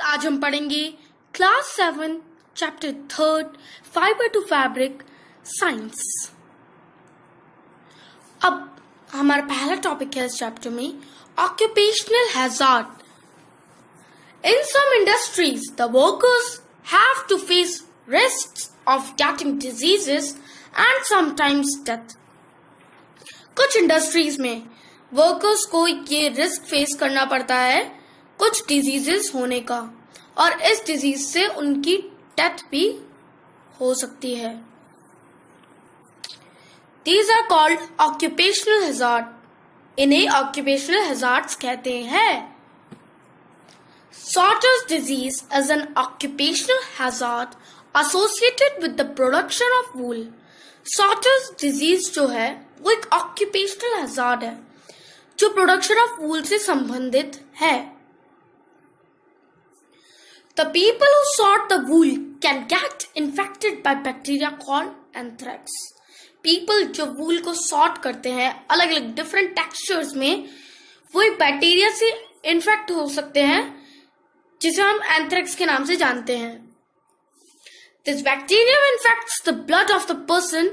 आज हम पढ़ेंगे class 7 chapter 3 fibre to fabric science. अब हमारा पहला टॉपिक है इस चैप्टर में occupational hazard. In some industries, the workers have to face risks of getting diseases and sometimes death. कुछ इंडस्ट्रीज में वर्कर्स को ये रिस्क फेस करना पड़ता है कुछ डिजीजेस होने का, और इस डिजीज से उनकी डेथ भी हो सकती है। These are called occupational hazard. इन्हें occupational hazards कहते हैं। Sorter's disease is an occupational hazard associated with the production of wool. Sorter's disease जो है वो एक occupational hazard है जो production of wool से संबंधित है। The people who sort the wool can get infected by bacteria called anthrax. People जो wool को sort करते हैं अलग अलग different textures में, वो एक बैक्टीरिया से इन्फेक्ट हो सकते हैं जिसे हम एंथ्रेक्स के नाम से जानते हैं। This bacterium infects the blood of the person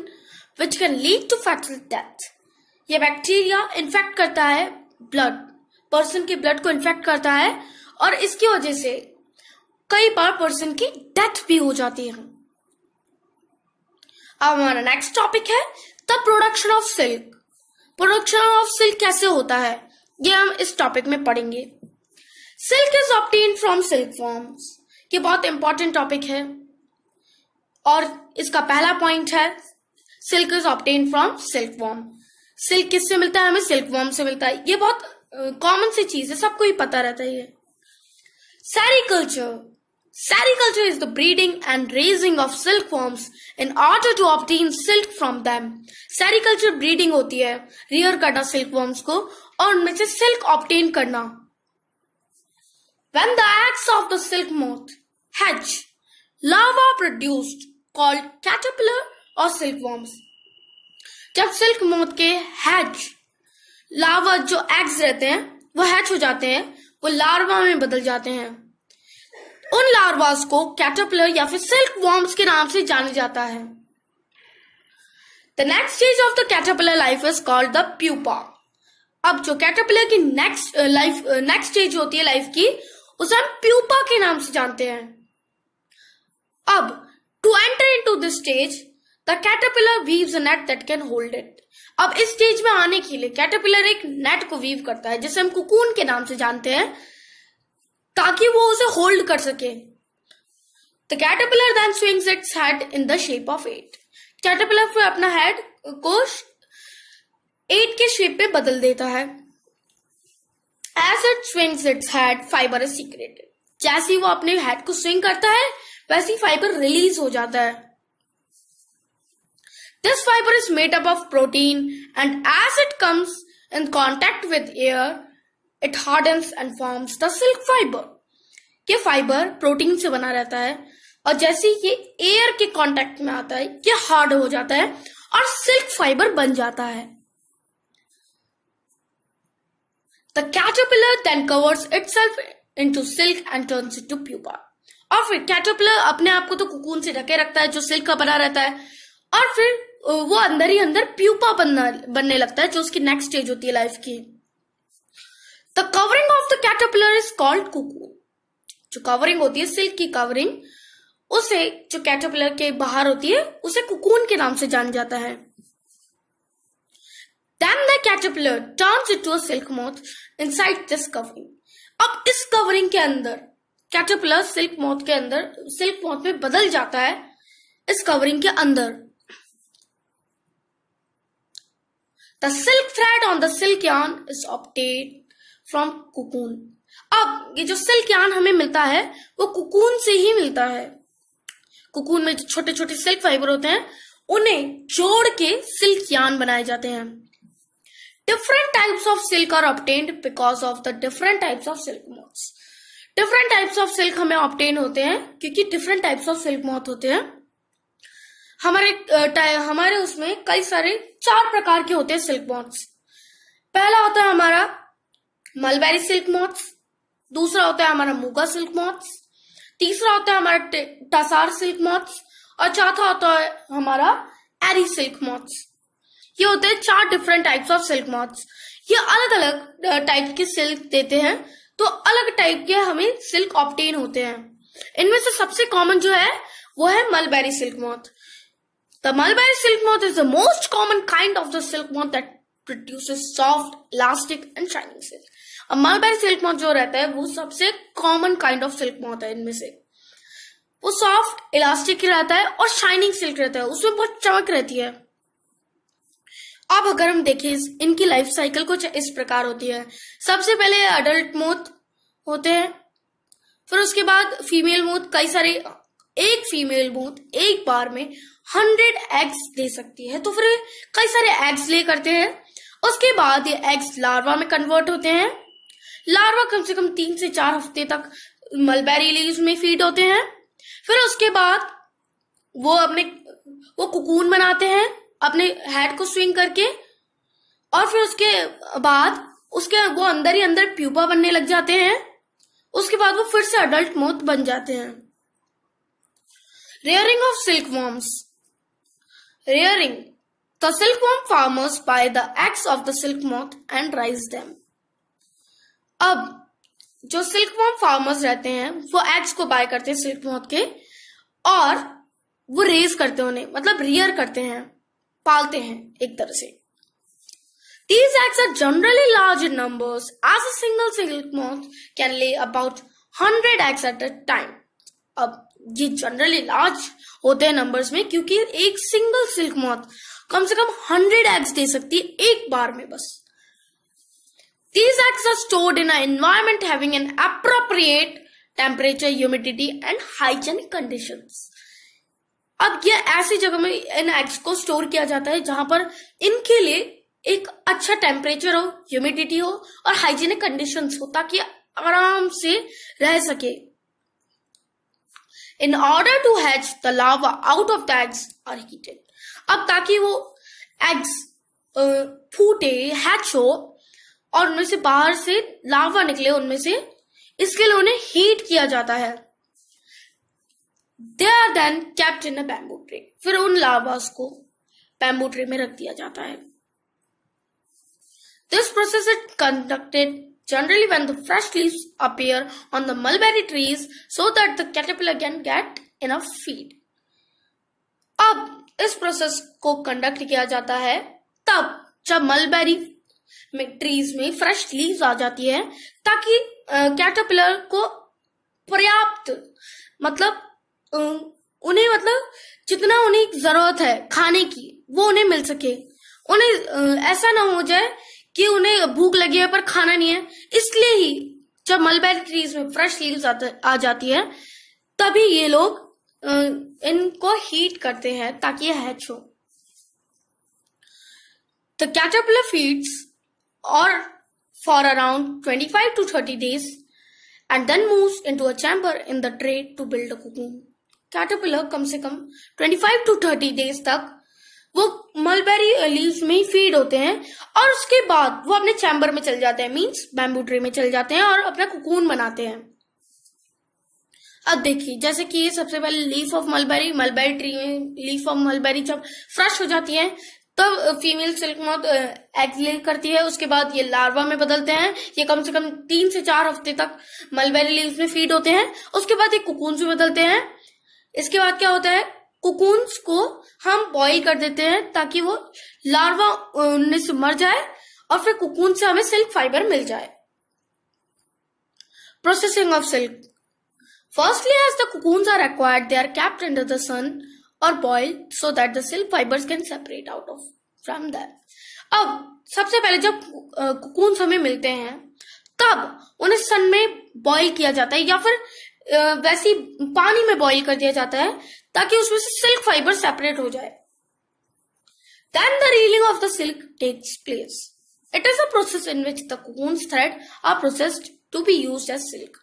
which can lead to fatal death. ये बैक्टीरिया इन्फेक्ट करता है पर्सन के ब्लड को इन्फेक्ट करता है और इसकी वजह से कई बार पर्सन की डेथ भी हो जाती है। अब हमारा नेक्स्ट टॉपिक है the production of silk. Production of silk कैसे होता है ये हम इस टॉपिक में पढ़ेंगे। Silk is obtained from silk worms. ये बहुत इंपॉर्टेंट टॉपिक है और इसका पहला पॉइंट है silk is obtained from silk worm. Silk किससे मिलता है? हमें सिल्क वॉर्म से मिलता है। ये बहुत कॉमन सी चीज है, सबको ही पता रहता है ये। Sericulture is the breeding and raising of silkworms in order to obtain silk from them. Sericulture breeding होती है, rear करना silkworms को और उनमें से silk obtain करना। When the eggs of the silk moth hatch, larvae produced called caterpillar or silkworms. जब silk moth के hatch लार्वा जो eggs रहते हैं वो hatch हो जाते हैं, वो लार्वा में बदल जाते हैं। उन लार्वास को कैटरपिलर या फिर सिल्क वॉर्म्स के नाम से जाना जाता है। The next stage of the caterpillar life is called the pupa. अब जो कैटरपिलर की नेक्स्ट स्टेज होती है लाइफ की, उसे हम प्यूपा के नाम से जानते हैं। अब to enter into this stage the caterpillar weaves a net that can hold it. अब इस स्टेज में आने के लिए कैटरपिलर एक नेट को वीव करता है जिसे हम कुकून के नाम से जानते हैं, ताकि वो उसे होल्ड कर सके। The caterpillar then swings its head in the shape of 8. Caterpillar फिर अपना हेड को 8 के शेप में बदल देता है। As it swings its head, fiber is secreted. जैसे ही वो अपने हेड को स्विंग करता है वैसे ही फाइबर रिलीज हो जाता है। This fiber is made up of protein and as it comes in contact with air, it hardens and forms the silk fiber. ये फाइबर प्रोटीन से बना रहता है और जैसे ये एयर के कांटेक्ट में आता है ये हार्ड हो जाता है और सिल्क फाइबर बन जाता है। The caterpillar then covers itself into silk and turns it to pupa. और फिर कैटरपिलर अपने आप को तो कुकून से ढके रखता है जो सिल्क का बना रहता है, और फिर वो अंदर ही अंदर प्यूपा बनने लगता है जो उसकी नेक्स्ट स्टेज होती है लाइफ की। The covering of the caterpillar is called cocoon. जो कवरिंग होती है सिल्क की कवरिंग, उसे जो कैटरपिलर के बाहर होती है उसे कुकून के नाम से जाना जाता है। Then the caterpillar turns into a silk moth inside this covering. अब इस कवरिंग के अंदर कैटरपिलर सिल्क मोथ में बदल जाता है इस कवरिंग के अंदर। The silk thread on the silk yarn is obtained from cocoon. अब ये जो सिल्क यार्न हमें मिलता है वो कुकून से ही मिलता है। कुकून में जो छोटे छोटे सिल्क फाइबर होते हैं उन्हें जोड़ के सिल्क यार्न बनाए जाते हैं। Different types of silk are obtained because of the different types of silk moths. Different types of silk हमें ऑब्टेन होते हैं क्योंकि different types of silk moth होते हैं। हमारे उसमें कई सारे 4 प्रकार के होते हैं सिल्क मोथ्स। पहला होता है हमारा मलबेरी सिल्क मोथ्स, दूसरा होता है हमारा मूगा सिल्क मोथ्स, तीसरा होता है हमारा टसार सिल्क मॉथ्स, और चौथा होता है हमारा एरी सिल्क मॉथ्स। ये होते हैं 4 different types of silk moths. ये अलग अलग टाइप के सिल्क देते हैं, तो अलग टाइप के हमें सिल्क ऑब्टेन होते हैं। इनमें से सबसे कॉमन जो है वो है mulberry silk moth. The mulberry silk moth is the most common kind of the silk moth that produces soft, elastic and shining silk. अब मलबेरी सिल्क मॉथ जो रहता है वो सबसे common kind of silk moth है। इनमें से वो सॉफ्ट, इलास्टिक रहता है और शाइनिंग सिल्क रहता है, उसमें बहुत चमक रहती है। अब अगर हम देखें इनकी लाइफ साइकिल कुछ इस प्रकार होती है। सबसे पहले अडल्ट मोथ होते हैं, फिर उसके बाद फीमेल मोथ, कई सारे, एक फीमेल मोथ एक बार में 100 एग्स दे सकती है, तो फिर कई सारे एग्स ले करते हैं। उसके बाद ये एग्स लार्वा में कन्वर्ट होते हैं। लार्वा कम से कम 3 से 4 हफ्ते तक मलबेरी लीव्स में फीड होते हैं। फिर उसके बाद वो कुकून बनाते हैं अपने हेड को स्विंग करके, और फिर उसके बाद वो अंदर ही अंदर प्यूपा बनने लग जाते हैं। उसके बाद वो फिर से अडल्ट मोथ बन जाते हैं। Rearing of silk worms. Rearing the silk worm farmers by the eggs of the silk moth and rise them. अब जो सिल्क वॉर्म फार्मर्स रहते हैं वो एग्स को बाय करते हैं सिल्क मॉथ के, और वो रेज करते हैं उन्हें, मतलब रियर करते हैं, पालते हैं एक तरह से। These eggs are generally large in numbers, as a single silk moth can lay about 100 eggs at a time. अब ये जनरली लार्ज होते हैं नंबर्स में, क्योंकि एक सिंगल सिल्क मॉथ कम से कम 100 एग्स दे सकती है एक बार में बस। These eggs are stored in an environment having an appropriate temperature, humidity and hygienic conditions. अब ये ऐसी जगह में इन एग्स को स्टोर किया जाता है जहां पर इनके लिए एक अच्छा टेम्परेचर हो, ह्यूमिडिटी हो और हाइजीनिक कंडीशंस हो, ताकि आराम से रह सके। In order to hatch the larva out of the eggs are heated. अब ताकि वो एग्स फूटे, हैच हो और उनमें से बाहर से लार्वा निकले उनमें से, इसके लिए उन्हें हीट किया जाता है। They are then kept in a bamboo tray. फिर उन लार्वास को बैम्बू ट्रे में रख दिया जाता है। This process is conducted generally when the fresh leaves appear on the mulberry trees so that the caterpillar can get enough feed. अब इस प्रोसेस को कंडक्ट किया जाता है तब जब मलबेरी ट्रीज में फ्रेश लीव्स आ जाती है, ताकि कैटरपिलर को पर्याप्त उन्हें जितना उन्हें जरूरत है खाने की वो उन्हें मिल सके। उन्हें ऐसा ना हो जाए कि उन्हें भूख लगी है पर खाना नहीं है। इसलिए ही जब मलबेरी ट्रीज में फ्रेश लीव्स आ जाती है तभी ये लोग इनको हीट करते हैं ताकि ये हैच हो। द कैटरपिलर फीड्स और for around 25 to 30 days and then moves into a chamber in the tray to build a cocoon. Caterpillar कम से कम 25 to 30 days तक वो मलबेरी लीव्स में ही फीड होते हैं, और उसके बाद वो अपने चैम्बर में चल जाते हैं, मींस बैम्बू ट्रे में चल जाते हैं और अपना कुकून बनाते हैं। अब देखिए, जैसे कि ये सबसे पहले लीफ ऑफ मलबेरी ट्री में लीफ ऑफ मलबेरी जब फ्रेश हो जाती है तब फीमेल सिल्क मॉथ एग ले करती है। उसके बाद ये लार्वा में बदलते हैं। ये कम से कम 3 से 4 हफ्ते तक मलबेरी लीव्स में फीड होते हैं। उसके बाद ये कुकून्स में बदलते हैं। इसके बाद क्या होता है, कुकून्स को हम बॉईल कर देते हैं ताकि वो लार्वा उनमें से मर जाए और फिर कुकून से हमें सिल्क फाइबर मिल जाए। Processing of silk. Firstly, as the cocoons are acquired, they are kept under the sun और boiled so that the silk fibres can separate out of from that. अब सबसे पहले जब कुकून्स हमें मिलते हैं तब उन्हें सन में बॉईल किया जाता है या फिर वैसी पानी में बॉईल कर दिया जाता है ताकि उसमें से सिल्क फाइबर सेपरेट हो जाए। Then the reeling of the silk takes place. It is a process in which the cocoon's thread are processed to be used as silk.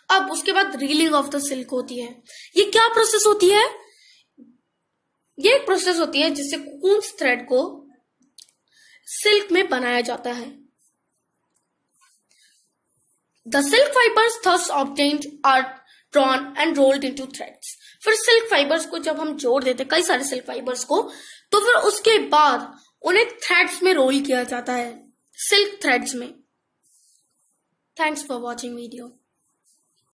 अब उसके बाद रीलिंग ऑफ द सिल्क होती है। ये क्या process होती है? ये एक प्रोसेस होती है जिससे कोकून्स थ्रेड को सिल्क में बनाया जाता है। The silk fibers thus obtained are drawn and rolled into threads. फिर सिल्क फाइबर्स को जब हम जोड़ देते कई सारे सिल्क फाइबर्स को, तो फिर उसके बाद उन्हें थ्रेड्स में रोल किया जाता है, सिल्क थ्रेड्स में. Thanks for watching video.